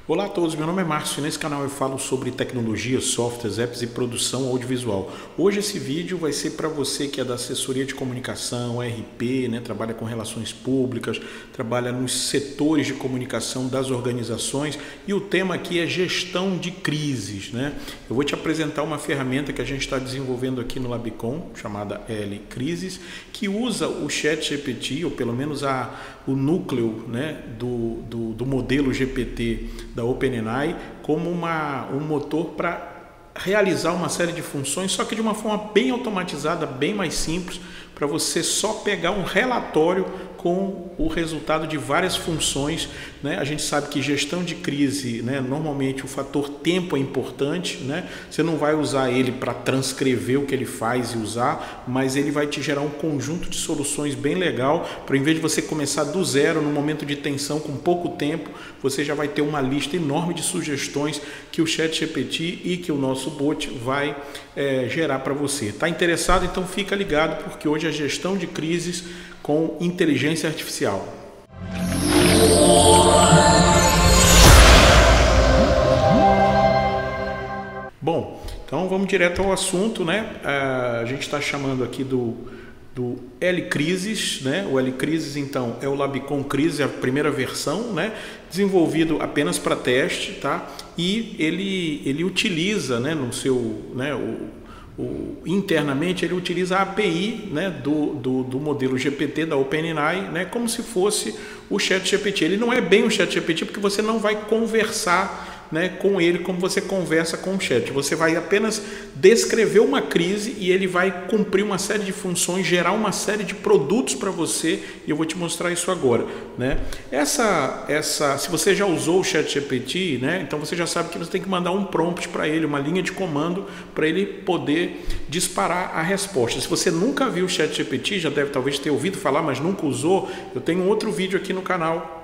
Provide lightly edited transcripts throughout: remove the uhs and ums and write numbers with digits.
Olá a todos, meu nome é Márcio e nesse canal eu falo sobre tecnologia, softwares, apps e produção audiovisual. Hoje esse vídeo vai ser para você que é da assessoria de comunicação, RP, trabalha com relações públicas, trabalha nos setores de comunicação das organizações e o tema aqui é gestão de crises. Eu vou te apresentar uma ferramenta que a gente está desenvolvendo aqui no Labicon, chamada L Crises, que usa o ChatGPT, ou pelo menos o núcleo do modelo GPT da OpenAI como um motor para realizar uma série de funções, só que de uma forma bem automatizada, bem mais simples, para você só pegar um relatório com o resultado de várias funções. A gente sabe que gestão de crise, normalmente o fator tempo é importante, Você não vai usar ele para transcrever o que ele faz e usar, mas ele vai te gerar um conjunto de soluções bem legal, para em vez de você começar do zero no momento de tensão com pouco tempo, você já vai ter uma lista enorme de sugestões que o ChatGPT e que o nosso bot vai gerar para você. Está interessado? Então fica ligado, porque hoje é gestão de crises com inteligência artificial. Bom, então vamos direto ao assunto, A gente está chamando aqui do L Crises, O L Crises então é o Labicon Crises, é a primeira versão, Desenvolvido apenas para teste, tá? E ele utiliza, no seu, internamente ele utiliza a API do modelo GPT da OpenAI, como se fosse o ChatGPT. Ele não é bem o ChatGPT porque você não vai conversar com ele como você conversa com o chat. Você vai apenas descrever uma crise e ele vai cumprir uma série de funções, gerar uma série de produtos para você, e eu vou te mostrar isso agora. Se você já usou o ChatGPT, então você já sabe que você tem que mandar um prompt para ele, uma linha de comando para ele poder disparar a resposta. Se você nunca viu o ChatGPT, já deve talvez ter ouvido falar, mas nunca usou, eu tenho um outro vídeo aqui no canal.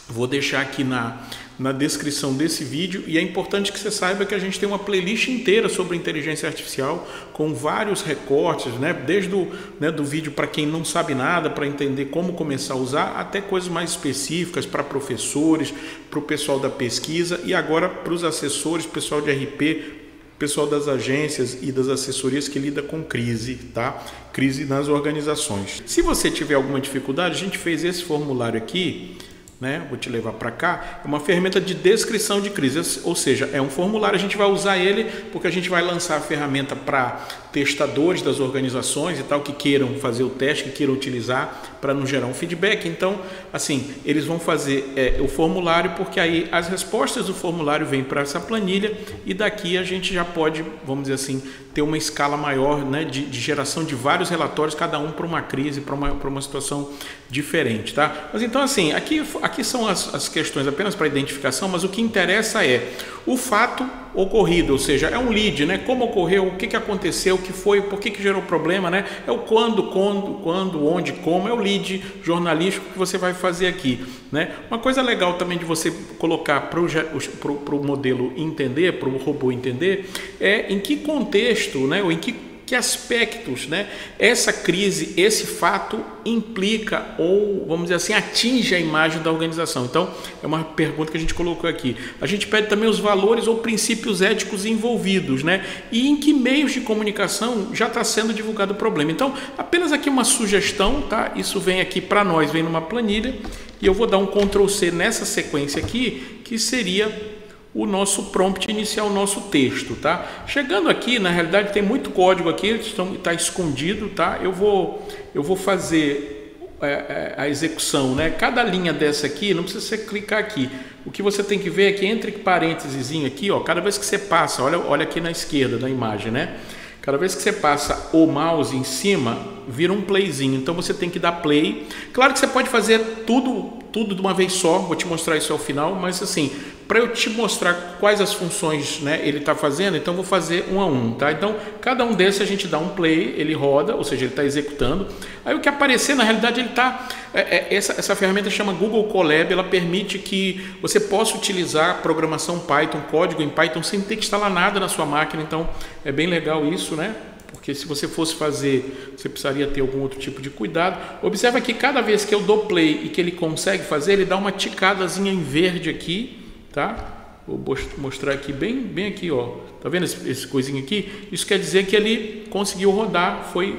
Vou deixar aqui na descrição desse vídeo, e é importante que você saiba que a gente tem uma playlist inteira sobre inteligência artificial com vários recortes, desde do vídeo para quem não sabe nada, para entender como começar a usar, até coisas mais específicas para professores, para o pessoal da pesquisa e agora para os assessores, pessoal de RP, pessoal das agências e das assessorias que lida com crise, Crise nas organizações. Se você tiver alguma dificuldade, a gente fez esse formulário aqui, vou te levar para cá, é uma ferramenta de descrição de crise, ou seja, é um formulário, a gente vai usar ele porque a gente vai lançar a ferramenta para testadores das organizações e tal, que queiram fazer o teste, que queiram utilizar para nos gerar um feedback. Então, assim, eles vão fazer o formulário, porque aí as respostas do formulário vêm para essa planilha e daqui a gente já pode, vamos dizer assim, ter uma escala maior de geração de vários relatórios, cada um para uma crise, para uma situação diferente, tá? Mas então, assim, aqui são as questões apenas para identificação, mas o que interessa é o fato ocorrido, ou seja, é um lead, como ocorreu, o que aconteceu, o que foi, por que gerou problema, é o quando, onde, como, é o lead jornalístico que você vai fazer aqui, Uma coisa legal também de você colocar para o modelo entender, para o robô entender, é em que contexto, ou em que aspectos, essa crise, esse fato implica ou, vamos dizer assim, atinge a imagem da organização. Então, é uma pergunta que a gente colocou aqui. A gente pede também os valores ou princípios éticos envolvidos, e em que meios de comunicação já está sendo divulgado o problema. Então, apenas aqui uma sugestão, tá? Isso vem aqui para nós, vem numa planilha, e eu vou dar um Ctrl+C nessa sequência aqui, que seria o nosso prompt iniciar o nosso texto, tá? Chegando aqui, na realidade tem muito código aqui, está escondido, tá? Eu vou fazer a execução, Cada linha dessa aqui, não precisa você clicar aqui. O que você tem que ver é que entre parênteses aqui, cada vez que você passa, olha aqui na esquerda da imagem, Cada vez que você passa o mouse em cima, vira um playzinho. Então você tem que dar play. Claro que você pode fazer tudo de uma vez só. Vou te mostrar isso ao final. Mas assim, para eu te mostrar quais as funções ele está fazendo, então vou fazer um a um, tá? Então cada um desses a gente dá um play, ele roda, ou seja, ele está executando. Aí o que aparecer, na realidade, ele está... Essa ferramenta chama Google Colab. Ela permite que você possa utilizar programação Python, código em Python, sem ter que instalar nada na sua máquina. Então é bem legal isso, Porque se você fosse fazer, você precisaria ter algum outro tipo de cuidado. Observa que cada vez que eu dou play e que ele consegue fazer, ele dá uma ticadazinha em verde aqui, tá? Vou mostrar aqui, bem aqui, ó. Tá vendo esse coisinho aqui? Isso quer dizer que ele conseguiu rodar, foi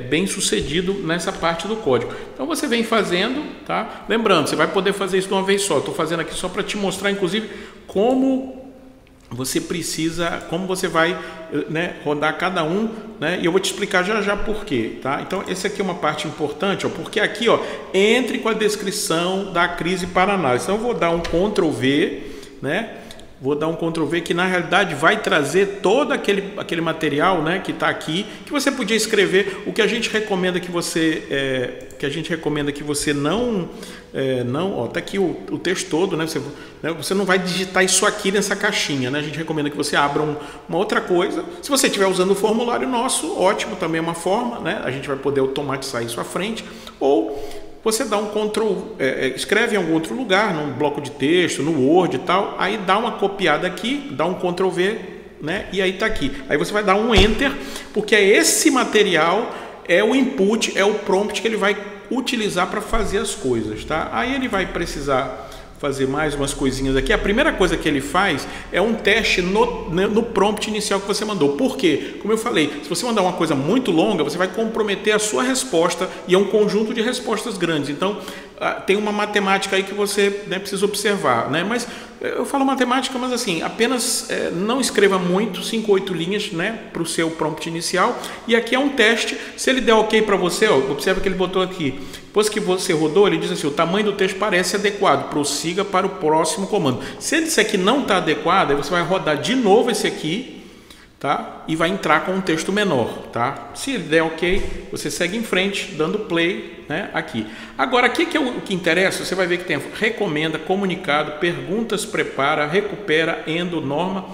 bem sucedido nessa parte do código. Então você vem fazendo, tá? Lembrando, você vai poder fazer isso de uma vez só. Estou fazendo aqui só para te mostrar, inclusive, como você precisa, como você vai, né, rodar cada um, né? E eu vou te explicar já por quê, tá? Então essa aqui é uma parte importante, ó, porque aqui, ó, entre com a descrição da crise para análise. Então eu vou dar um Ctrl V, né? Vou dar um Ctrl V que na realidade vai trazer todo aquele material, né, que está aqui, que você podia escrever. O que a gente recomenda que você não, ó, tá aqui o texto todo, né? Você não vai digitar isso aqui nessa caixinha, né? A gente recomenda que você abra uma outra coisa. Se você estiver usando o formulário nosso, ótimo, também é uma forma, né? A gente vai poder automatizar isso à frente. Ou você dá um Ctrl, escreve em algum outro lugar, num bloco de texto, no Word e tal, aí dá uma copiada aqui, dá um Ctrl V, né? E aí está aqui. Aí você vai dar um Enter, porque esse material é o input, é o prompt que ele vai utilizar para fazer as coisas, tá? Aí ele vai precisar fazer mais umas coisinhas aqui. A primeira coisa que ele faz é um teste no prompt inicial que você mandou. Por quê? Como eu falei, se você mandar uma coisa muito longa, você vai comprometer a sua resposta, e é um conjunto de respostas grandes. Então, tem uma matemática aí que você, né, precisa observar, né? Mas eu falo matemática, mas assim, apenas não escreva muito, 5 ou 8 linhas, né, para o seu prompt inicial. E aqui é um teste. Se ele der ok para você, ó, observa que ele botou aqui. Depois que você rodou, ele diz assim: o tamanho do texto parece adequado, prossiga para o próximo comando. Se ele disser que não está adequado, aí você vai rodar de novo esse aqui, tá? E vai entrar com um texto menor, tá? Se ele der ok, você segue em frente, dando play, né, aqui. Agora, aqui que é o que interessa, você vai ver que tem recomenda, comunicado, perguntas, prepara, recupera, endo, norma.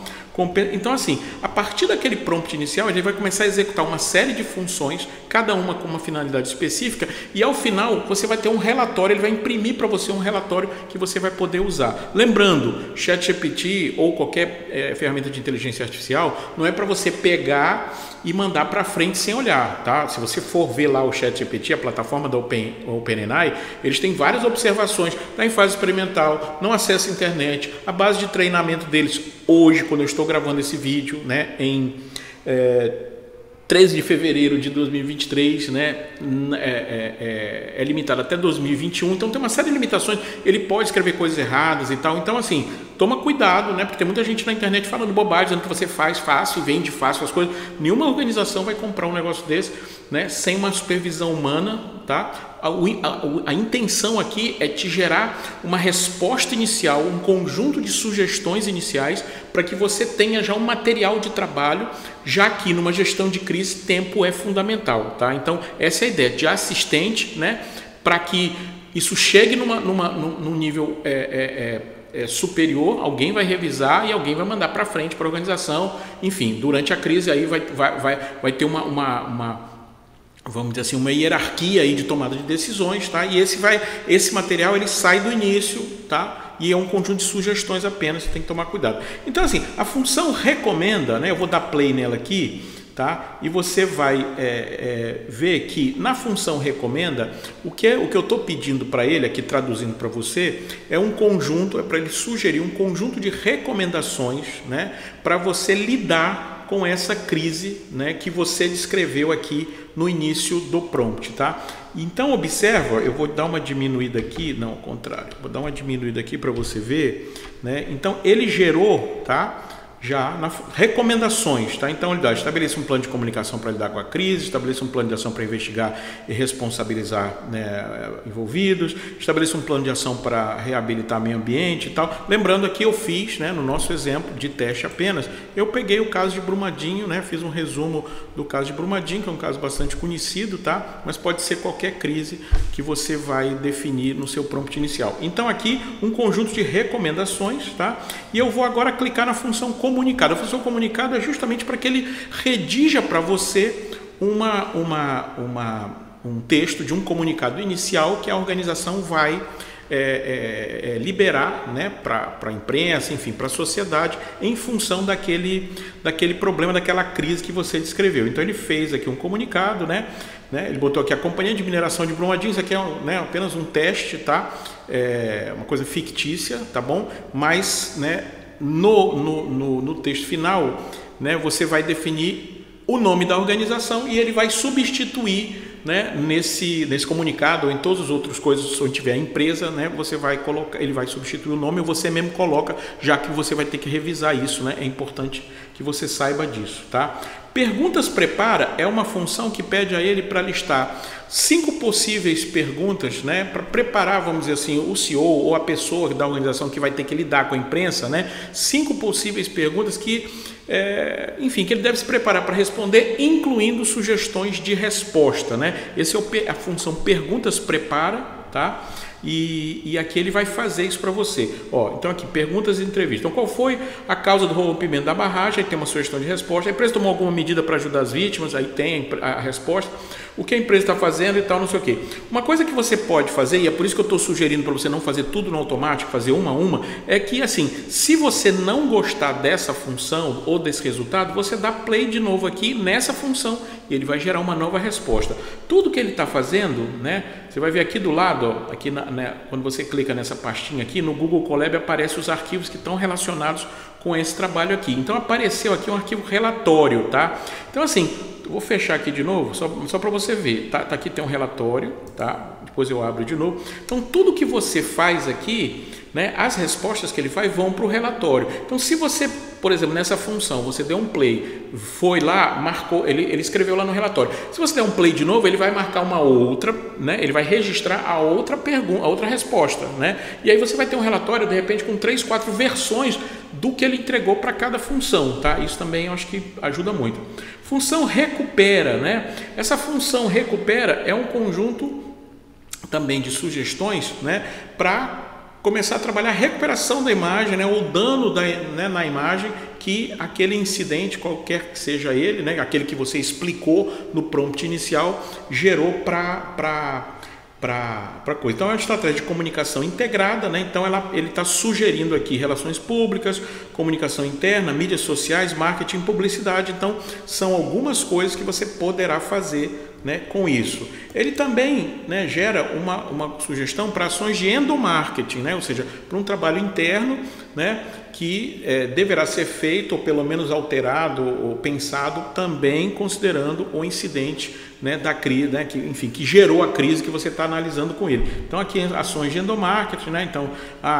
Então, assim, a partir daquele prompt inicial, ele vai começar a executar uma série de funções, cada uma com uma finalidade específica, e ao final você vai ter um relatório, ele vai imprimir para você um relatório que você vai poder usar. Lembrando, ChatGPT ou qualquer ferramenta de inteligência artificial não é para você pegar e mandar para frente sem olhar, tá? Se você for ver lá o ChatGPT, a plataforma da OpenAI, eles têm várias observações, está em fase experimental, não acessa a internet, a base de treinamento deles hoje, quando eu estou gravando esse vídeo, né, em 13 de fevereiro de 2023, né, é limitado até 2021, então tem uma série de limitações, ele pode escrever coisas erradas e tal, então assim, toma cuidado, né, porque tem muita gente na internet falando bobagem, dizendo que você faz fácil e vende fácil as coisas. Nenhuma organização vai comprar um negócio desse, né, sem uma supervisão humana, tá? A intenção aqui é te gerar uma resposta inicial, um conjunto de sugestões iniciais para que você tenha já um material de trabalho, já que numa gestão de crise tempo é fundamental, tá? Então essa é a ideia de assistente, né, para que isso chegue num nível superior, alguém vai revisar e alguém vai mandar para frente para a organização. Enfim, durante a crise aí vai ter vamos dizer assim, uma hierarquia aí de tomada de decisões, tá? E esse material ele sai do início, tá? E é um conjunto de sugestões apenas, você tem que tomar cuidado. Então assim, a função recomenda, né? Eu vou dar play nela aqui, tá? E você vai ver que na função recomenda, o que eu estou pedindo para ele aqui, traduzindo para você, é um conjunto, é para ele sugerir um conjunto de recomendações, né? Para você lidar com essa crise, né, que você descreveu aqui no início do prompt, tá? Então observa, eu vou dar uma diminuída aqui, não, ao contrário, vou dar uma diminuída aqui para você ver, né? Então ele gerou, tá? Já nas recomendações, tá? Então ele dá, estabeleça um plano de comunicação para lidar com a crise, estabeleça um plano de ação para investigar e responsabilizar, né, envolvidos, estabeleça um plano de ação para reabilitar meio ambiente e tal. Lembrando aqui eu fiz, né, no nosso exemplo de teste apenas, eu peguei o caso de Brumadinho, né, fiz um resumo do caso de Brumadinho, que é um caso bastante conhecido, tá? Mas pode ser qualquer crise que você vai definir no seu prompt inicial. Então aqui um conjunto de recomendações, tá? E eu vou agora clicar na função comunicado. A função comunicado é justamente para que ele redija para você um texto de um comunicado inicial que a organização vai liberar, né, para a imprensa, enfim, para a sociedade, em função daquele problema, daquela crise que você descreveu. Então ele fez aqui um comunicado, né, né? Ele botou aqui a Companhia de Mineração de Brumadinho, isso aqui é né, apenas um teste, tá? É uma coisa fictícia, tá bom? Mas, né, no texto final, né, você vai definir o nome da organização e ele vai substituir, né, nesse comunicado ou em todas as outras coisas, se tiver a empresa, né, você vai colocar, ele vai substituir o nome ou você mesmo coloca, já que você vai ter que revisar isso, né? É importante que você saiba disso, tá? Perguntas prepara é uma função que pede a ele para listar 5 possíveis perguntas, né, para preparar, vamos dizer assim, o CEO ou a pessoa da organização que vai ter que lidar com a imprensa, né? 5 possíveis perguntas que enfim, que ele deve se preparar para responder, incluindo sugestões de resposta, né? Essa é a função perguntas prepara, tá? E aqui ele vai fazer isso para você. Ó, então aqui, perguntas e entrevistas. Então, qual foi a causa do rompimento da barragem? Aí tem uma sugestão de resposta. A empresa tomou alguma medida para ajudar as vítimas? Aí tem a resposta. O que a empresa está fazendo e tal, não sei o quê. Uma coisa que você pode fazer, e é por isso que eu estou sugerindo para você não fazer tudo no automático, fazer uma a uma, é que assim, se você não gostar dessa função ou desse resultado, você dá play de novo aqui nessa função e ele vai gerar uma nova resposta. Tudo que ele está fazendo, né? Você vai ver aqui do lado, ó, aqui quando você clica nessa pastinha aqui, no Google Colab aparecem os arquivos que estão relacionados com esse trabalho aqui. Então apareceu aqui um arquivo relatório, tá? Então assim, eu vou fechar aqui de novo, só para você ver, tá? Aqui tem um relatório, tá? Depois eu abro de novo. Então tudo que você faz aqui, né, as respostas que ele faz vão para o relatório. Então se você, por exemplo, nessa função, você deu um play, foi lá, marcou, ele escreveu lá no relatório. Se você der um play de novo, ele vai marcar uma outra, né? Ele vai registrar a outra pergunta, a outra resposta, né? E aí você vai ter um relatório, de repente, com 3, 4 versões do que ele entregou para cada função, tá? Isso também eu acho que ajuda muito. Função recupera, né? Essa função recupera é um conjunto também de sugestões, né, para começar a trabalhar a recuperação da imagem, né, ou dano na imagem que aquele incidente, qualquer que seja ele, né, aquele que você explicou no prompt inicial, gerou para coisa. Então é uma estratégia de comunicação integrada, né? Então ele está sugerindo aqui relações públicas, comunicação interna, mídias sociais, marketing, publicidade. Então são algumas coisas que você poderá fazer, né, com isso. Ele também, né, gera uma sugestão para ações de endomarketing, né, ou seja, para um trabalho interno, né, que deverá ser feito, ou pelo menos alterado ou pensado, também considerando o incidente, né, da crise, né, que gerou a crise que você está analisando com ele. Então aqui ações de endomarketing, né, então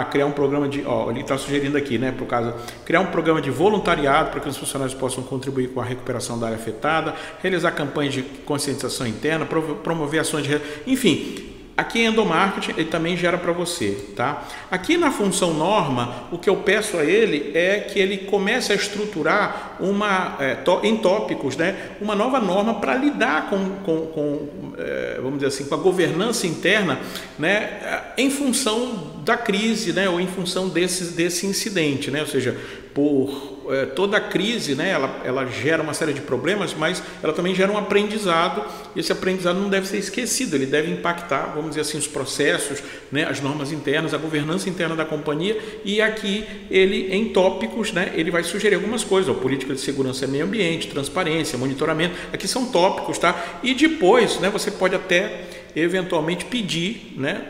criar um programa de, ele está sugerindo aqui, né, por causa, criar um programa de voluntariado para que os funcionários possam contribuir com a recuperação da área afetada, realizar campanhas de conscientização interna, promover ações de, enfim. Aqui em endomarketing ele também gera para você, tá? Aqui na função norma, o que eu peço a ele é que ele comece a estruturar em tópicos, né, uma nova norma para lidar vamos dizer assim, com a governança interna, né, em função da crise, né, ou em função desse incidente, né, ou seja, por toda a crise, né, ela gera uma série de problemas, mas ela também gera um aprendizado, e esse aprendizado não deve ser esquecido, ele deve impactar, vamos dizer assim, os processos, né, as normas internas, a governança interna da companhia, e aqui ele, em tópicos, né, ele vai sugerir algumas coisas, política de segurança e meio ambiente, transparência, monitoramento, aqui são tópicos, tá? E depois, né, você pode até eventualmente pedir, né,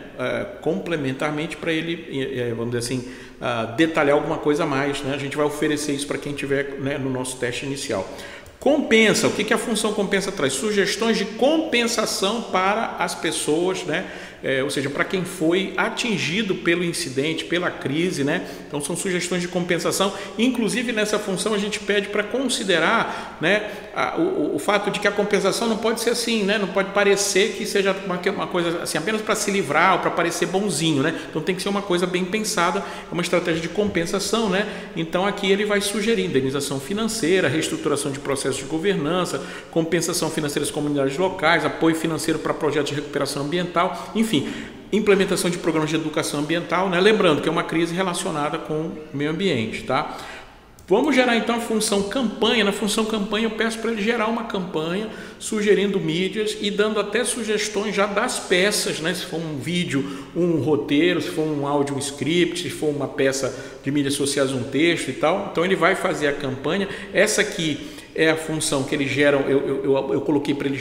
complementarmente para ele, vamos dizer assim, detalhar alguma coisa a mais, né? A gente vai oferecer isso para quem tiver, né, no nosso teste inicial. Compensa, o que a função compensa traz? Sugestões de compensação para as pessoas, né? Ou seja, para quem foi atingido pelo incidente, pela crise, né? Então são sugestões de compensação. Inclusive nessa função a gente pede para considerar, né, o fato de que a compensação não pode ser assim, né? Não pode parecer que seja uma coisa assim apenas para se livrar ou para parecer bonzinho, né? Então tem que ser uma coisa bem pensada, é uma estratégia de compensação, né? Então aqui ele vai sugerir indenização financeira, reestruturação de processos de governança, compensação financeira às comunidades locais, apoio financeiro para projetos de recuperação ambiental, enfim, implementação de programas de educação ambiental, né? Lembrando que é uma crise relacionada com o meio ambiente, tá? Vamos gerar então a função campanha. Na função campanha eu peço para ele gerar uma campanha sugerindo mídias e dando até sugestões já das peças, né? Se for um vídeo, um roteiro, se for um áudio, um script, se for uma peça de mídias sociais, um texto e tal. Então ele vai fazer a campanha. Essa aqui é a função que ele gera, eu coloquei para ele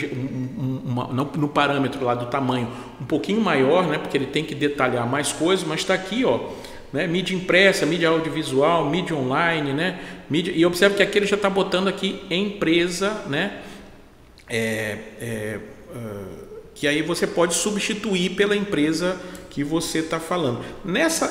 no parâmetro lá do tamanho um pouquinho maior, né, porque ele tem que detalhar mais coisas, mas está aqui, ó, né, mídia impressa, mídia audiovisual, mídia online, né, mídia, e observe que aqui ele já está botando aqui empresa, né, que aí você pode substituir pela empresa que você está falando.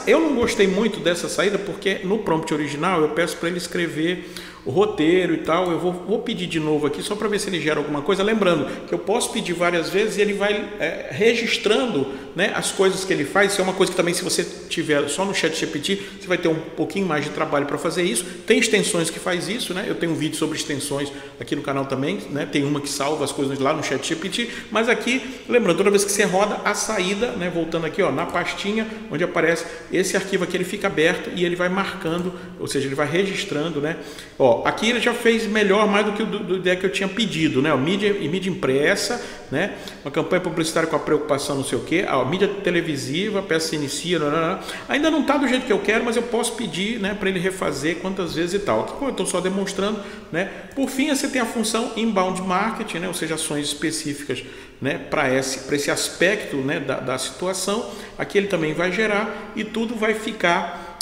Eu não gostei muito dessa saída, porque no prompt original eu peço para ele escrever o roteiro e tal. Eu vou pedir de novo aqui só para ver se ele gera alguma coisa, lembrando que eu posso pedir várias vezes e ele vai registrando, né, as coisas que ele faz. Isso é uma coisa que também, se você tiver só no ChatGPT, você vai ter um pouquinho mais de trabalho para fazer isso. Tem extensões que faz isso, né? Eu tenho um vídeo sobre extensões aqui no canal também, né? Tem uma que salva as coisas lá no ChatGPT, mas aqui, lembrando, toda vez que você roda a saída, né, voltando aqui, ó, na pastinha onde aparece esse arquivo aqui, ele fica aberto e ele vai marcando, ou seja, ele vai registrando, né? Ó, aqui ele já fez melhor, mais do que a ideia que eu tinha pedido, né? Ó, mídia impressa, né? Uma campanha publicitária com a preocupação não sei o que, a mídia televisiva, a peça se inicia, ainda não está do jeito que eu quero, mas eu posso pedir, né, para ele refazer quantas vezes e tal. Aqui, como eu estou só demonstrando, né? Por fim, você tem a função inbound marketing, né? Ou seja, ações específicas, né, para esse aspecto, né, da situação. Aqui ele também vai gerar e tudo vai ficar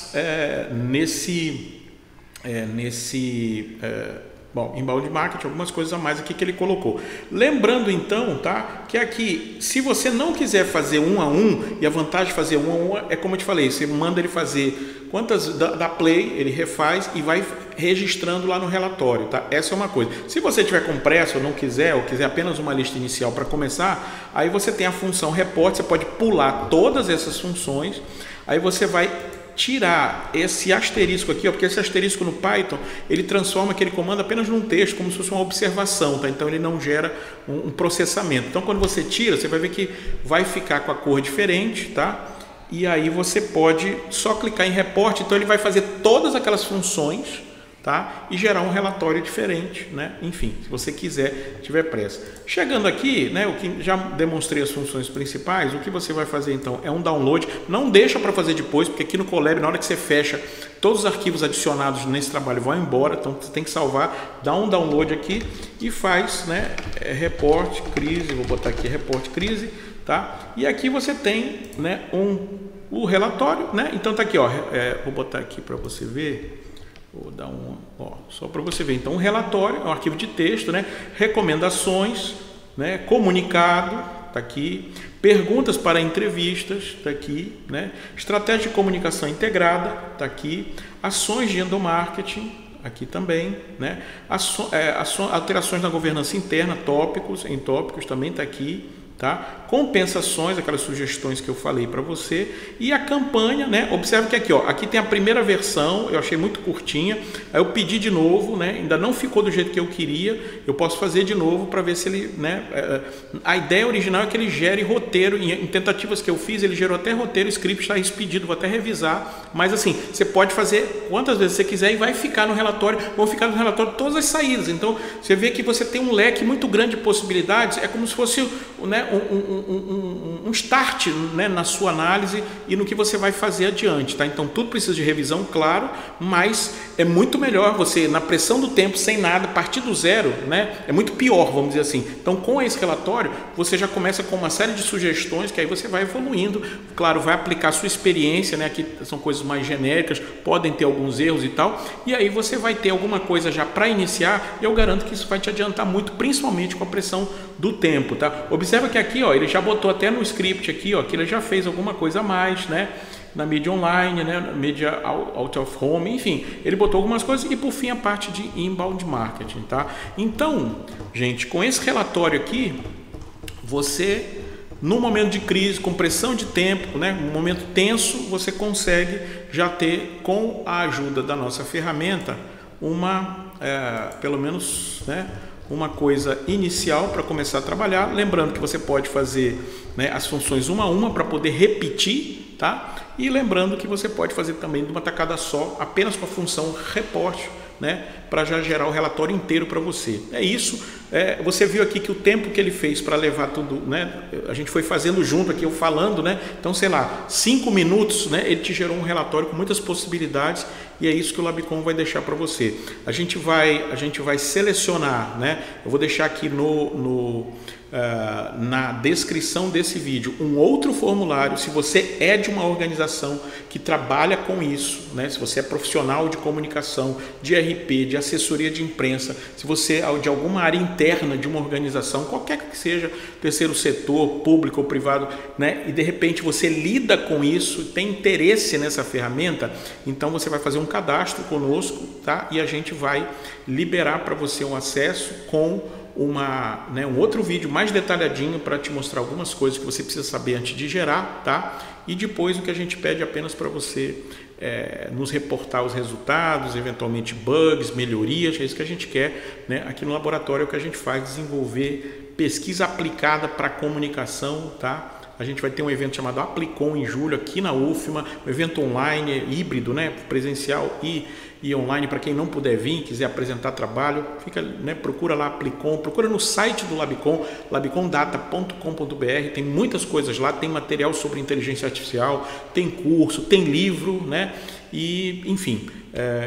bom, inbound marketing, algumas coisas a mais aqui que ele colocou. Lembrando então, tá, que aqui, se você não quiser fazer um a um, e a vantagem de fazer um a um é como eu te falei, você manda ele fazer quantas da play, ele refaz e vai registrando lá no relatório, tá? Essa é uma coisa. Se você tiver com pressa ou não quiser, ou quiser apenas uma lista inicial para começar, aí você tem a função report, você pode pular todas essas funções, aí você vai tirar esse asterisco aqui, ó, porque esse asterisco no Python, ele transforma aquele comando apenas num texto, como se fosse uma observação, tá? Então ele não gera um processamento. Então quando você tira, você vai ver que vai ficar com a cor diferente, tá? E aí você pode só clicar em report, então ele vai fazer todas aquelas funções, tá? E gerar um relatório diferente, né? Enfim, se você quiser, tiver pressa. Chegando aqui, né, o que já demonstrei as funções principais, o que você vai fazer então é um download. Não deixa para fazer depois, porque aqui no Colab, na hora que você fecha, todos os arquivos adicionados nesse trabalho vão embora, então você tem que salvar, dá um download aqui e faz, né, report crise, vou botar aqui report crise, tá? E aqui você tem, né, o relatório, né? Então tá aqui, ó, vou botar aqui para você ver. Vou dar só para você ver. Então, um relatório é um arquivo de texto, né? Recomendações, né? Comunicado, está aqui. Perguntas para entrevistas, está aqui, né? Estratégia de comunicação integrada, está aqui. Ações de endomarketing, aqui também, né? Alterações na governança interna, tópicos também está aqui. Tá? Compensações, aquelas sugestões que eu falei para você, e a campanha, né? Observe que aqui, ó, aqui tem a primeira versão, eu achei muito curtinha, aí eu pedi de novo, né? Ainda não ficou do jeito que eu queria, eu posso fazer de novo para ver se ele, né? A ideia original é que ele gere roteiro, em tentativas que eu fiz, ele gerou até roteiro, o script está expedido, vou até revisar, mas assim, você pode fazer quantas vezes você quiser e vai ficar no relatório, vão ficar no relatório todas as saídas, então você vê que você tem um leque muito grande de possibilidades, é como se fosse, né, um start, né, na sua análise e no que você vai fazer adiante, tá? Então tudo precisa de revisão, claro, mas é muito melhor você, na pressão do tempo, sem nada, partir do zero, né? É muito pior, vamos dizer assim. Então com esse relatório você já começa com uma série de sugestões que aí você vai evoluindo, claro, vai aplicar a sua experiência, né? Aqui são coisas mais genéricas, podem ter alguns erros e tal, e aí você vai ter alguma coisa já para iniciar, e eu garanto que isso vai te adiantar muito, principalmente com a pressão do tempo, tá? Observa que aqui, ó, ele já botou até no script aqui, ó, que ele já fez alguma coisa a mais, né? Na mídia online, né? Na mídia out of home, enfim, ele botou algumas coisas e por fim a parte de inbound marketing, tá? Então, gente, com esse relatório aqui, você, no momento de crise, com pressão de tempo, né? Um momento tenso, você consegue já ter, com a ajuda da nossa ferramenta, pelo menos, né, uma coisa inicial para começar a trabalhar. Lembrando que você pode fazer, né, as funções uma a uma para poder repetir, tá? E lembrando que você pode fazer também de uma tacada só, apenas com a função report, né, para já gerar o relatório inteiro para você. É isso. Você viu aqui que o tempo que ele fez para levar tudo, né, a gente foi fazendo junto aqui, eu falando, né, então sei lá, 5 minutos, né, ele te gerou um relatório com muitas possibilidades e é isso que o Labicom vai deixar para você. A gente vai selecionar, né, eu vou deixar aqui na descrição desse vídeo um outro formulário. Se você é de uma organização que trabalha com isso, né? Se você é profissional de comunicação, de RP, de assessoria de imprensa, se você é de alguma área interna de uma organização, qualquer que seja, terceiro setor, público ou privado, né? E de repente você lida com isso, tem interesse nessa ferramenta, então você vai fazer um cadastro conosco, tá? E a gente vai liberar para você um acesso com um outro vídeo mais detalhadinho para te mostrar algumas coisas que você precisa saber antes de gerar, tá? E depois o que a gente pede apenas para você nos reportar os resultados, eventualmente bugs, melhorias, é isso que a gente quer, né? Aqui no laboratório é o que a gente faz, desenvolver pesquisa aplicada para comunicação, tá? A gente vai ter um evento chamado Aplicom em julho aqui na UFMA, um evento online, híbrido, né? Presencial e online, para quem não puder vir, quiser apresentar trabalho, fica, né? Procura lá Aplicom, procura no site do Labicom, labicomdata.com.br, tem muitas coisas lá, tem material sobre inteligência artificial, tem curso, tem livro, né? E, enfim,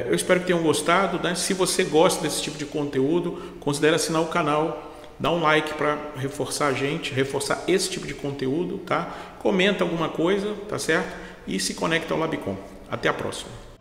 eu espero que tenham gostado, né? Se você gosta desse tipo de conteúdo, considere assinar o canal, dá um like para reforçar a gente, reforçar esse tipo de conteúdo, tá? Comenta alguma coisa, tá certo? E se conecta ao Labicom. Até a próxima.